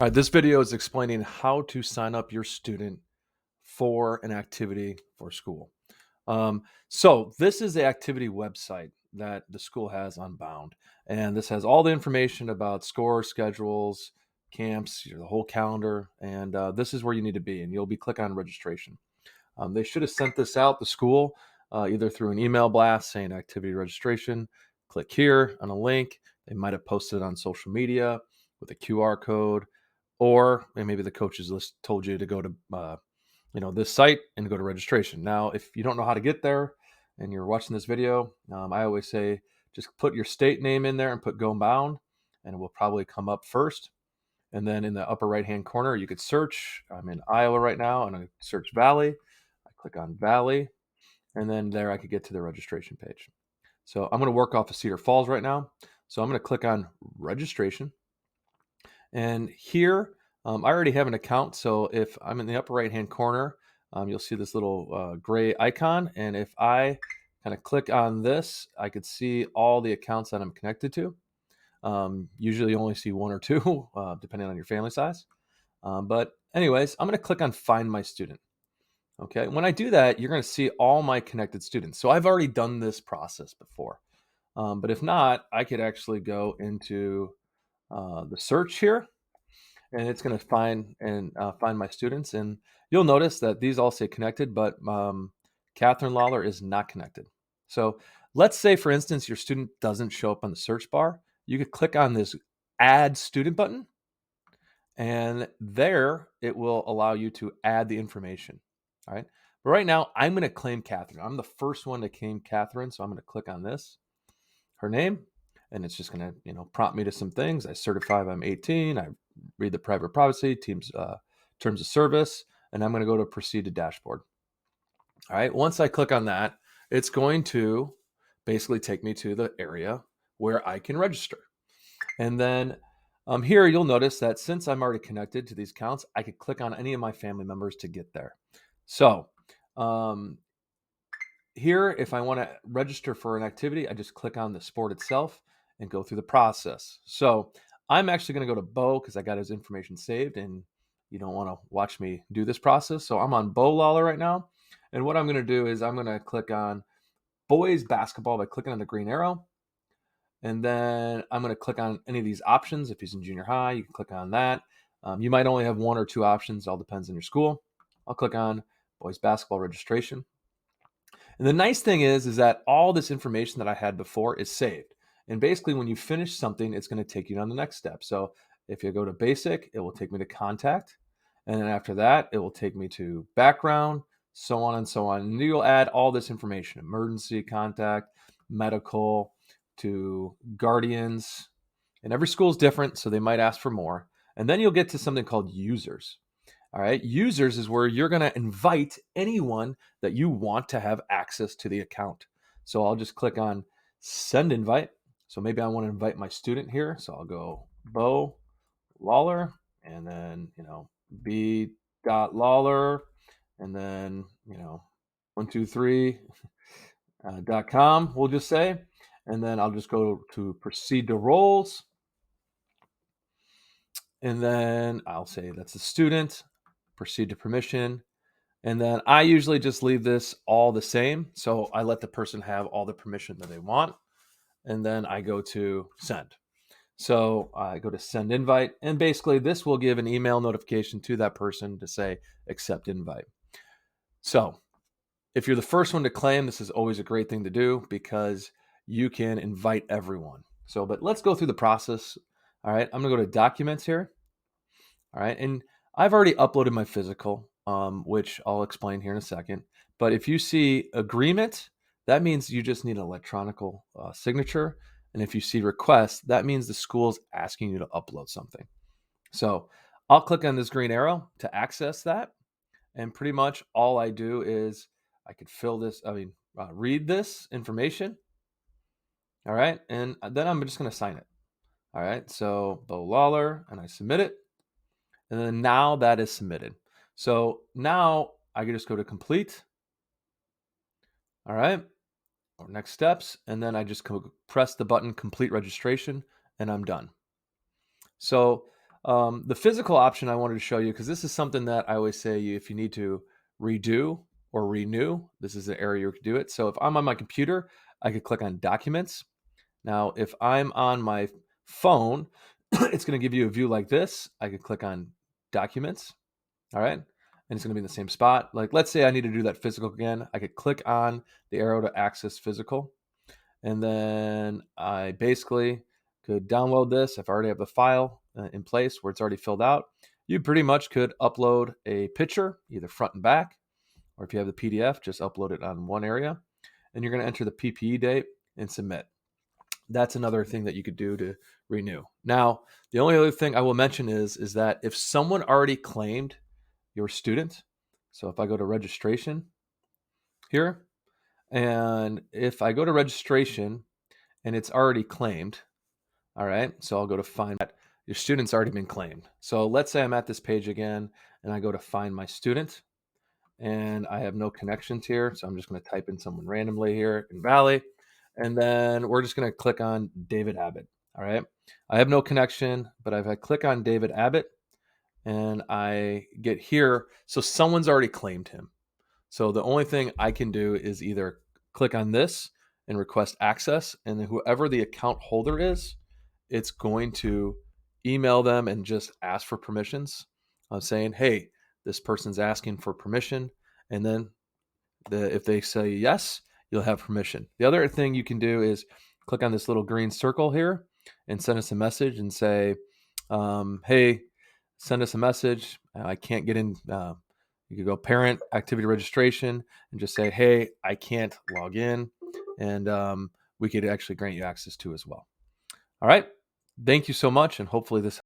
All right, this video is explaining how to sign up your student for an activity for school. So this is the activity website that the school has on Bound, and this has all the information about scores, schedules, camps, the whole calendar, and this is where you need to be. And you'll be click on registration. They should have sent this out the school either through an email blast saying activity registration. Click here on a link. They might have posted it on social media with a QR code, or maybe the coaches list told you to go to this site and go to registration. Now, if you don't know how to get there and you're watching this video, I always say just put your state name in there and put Go Bound, and it will probably come up first. And then in the upper right hand corner, you could search. I'm in Iowa right now, and I search Valley. I click on Valley, and then there I could get to the registration page. So I'm going to work off of Cedar Falls right now. So I'm going to click on registration. And here, I already have an account. So if I'm in the upper right hand corner, you'll see this little gray icon. And if I kind of click on this, I could see all the accounts that I'm connected to. Usually you only see one or two, depending on your family size. But anyways, I'm going to click on Find My Student. Okay, when I do that, you're going to see all my connected students. So I've already done this process before. But if not, I could actually go into the search here, and it's going to find my students. And you'll notice that these all say connected, but Catherine Lawler is not connected. So let's say, for instance, your student doesn't show up on the search bar. You could click on this Add Student button, and there it will allow you to add the information. All right. But right now, I'm going to claim Catherine. I'm the first one to claim Catherine, so I'm going to click on this, her name, and it's just going to prompt me to some things. I certify I'm 18. I read the private privacy terms of service, and I'm going to go to proceed to dashboard. All right. Once I click on that, it's going to basically take me to the area where I can register. And then here you'll notice that since I'm already connected to these accounts, I could click on any of my family members to get there. So here, if I want to register for an activity, I just click on the sport itself and go through the process. So I'm actually going to go to Bo because I got his information saved, and you don't want to watch me do this process. So I'm on Bo Lawler right now. And what I'm going to do is I'm going to click on boys basketball by clicking on the green arrow. And then I'm going to click on any of these options. If he's in junior high, you can click on that. You might only have one or two options. It all depends on your school. I'll click on boys basketball registration. And the nice thing is that all this information that I had before is saved. And basically, when you finish something, it's going to take you on the next step. So if you go to basic, it will take me to contact. And then after that, it will take me to background, so on and so on. And you'll add all this information: emergency contact, medical, to guardians. And every school is different, so they might ask for more. And then you'll get to something called users. All right. Users is where you're going to invite anyone that you want to have access to the account. So I'll just click on send invite. So maybe I want to invite my student here. So I'll go Bo Lawler, and then, B dot Lawler, and then, 123 .com, we'll just say. And then I'll just go to proceed to roles. And then I'll say that's a student, proceed to permission. And then I usually just leave this all the same. So I let the person have all the permission that they want. And then I go to send. So I go to send invite. And basically, this will give an email notification to that person to say accept invite. So if you're the first one to claim, this is always a great thing to do because you can invite everyone. So, but let's go through the process. All right. I'm going to go to documents here. All right. And I've already uploaded my physical, which I'll explain here in a second. But if you see agreement, that means you just need an electronic signature. And if you see request, that means the school's asking you to upload something. So I'll click on this green arrow to access that. And pretty much all I do is I could read this information. All right. And then I'm just going to sign it. All right. So Bo Lawler, and I submit it. And then now that is submitted. So now I can just go to complete. All right. Or next steps. And then I just press the button complete registration, and I'm done. So The physical option I wanted to show you, because this is something that I always say if you need to redo or renew, this is the area you could do it. So if I'm on my computer, I could click on Documents. Now, if I'm on my phone, it's going to give you a view like this. I could click on Documents, all right? And it's going to be in the same spot. Like, let's say I need to do that physical again. I could click on the arrow to access physical. And then I basically could download this if I already have the file in place where it's already filled out. You pretty much could upload a picture, either front and back, or if you have the PDF, just upload it on one area. And you're going to enter the PPE date and submit. That's another thing that you could do to renew. Now, the only other thing I will mention is that if someone already claimed your student, so if I go to registration here, and if I go to registration and it's already claimed, all right, so I'll go to find that your student's already been claimed. So let's say I'm at this page again and I go to find my student and I have no connections here. So I'm just going to type in someone randomly here in Valley. And then we're just going to click on David Abbott. All right. I have no connection, but if I click on David Abbott and I get here, so someone's already claimed him. So the only thing I can do is either click on this and request access, and then whoever the account holder is, it's going to email them and just ask for permissions, saying, hey, this person's asking for permission. And then if they say yes, you'll have permission. The other thing you can do is click on this little green circle here and send us a message and say, hey, send us a message. I can't get in. You could go parent activity registration and just say, hey, I can't log in. And we could actually grant you access to as well. All right. Thank you so much. And hopefully this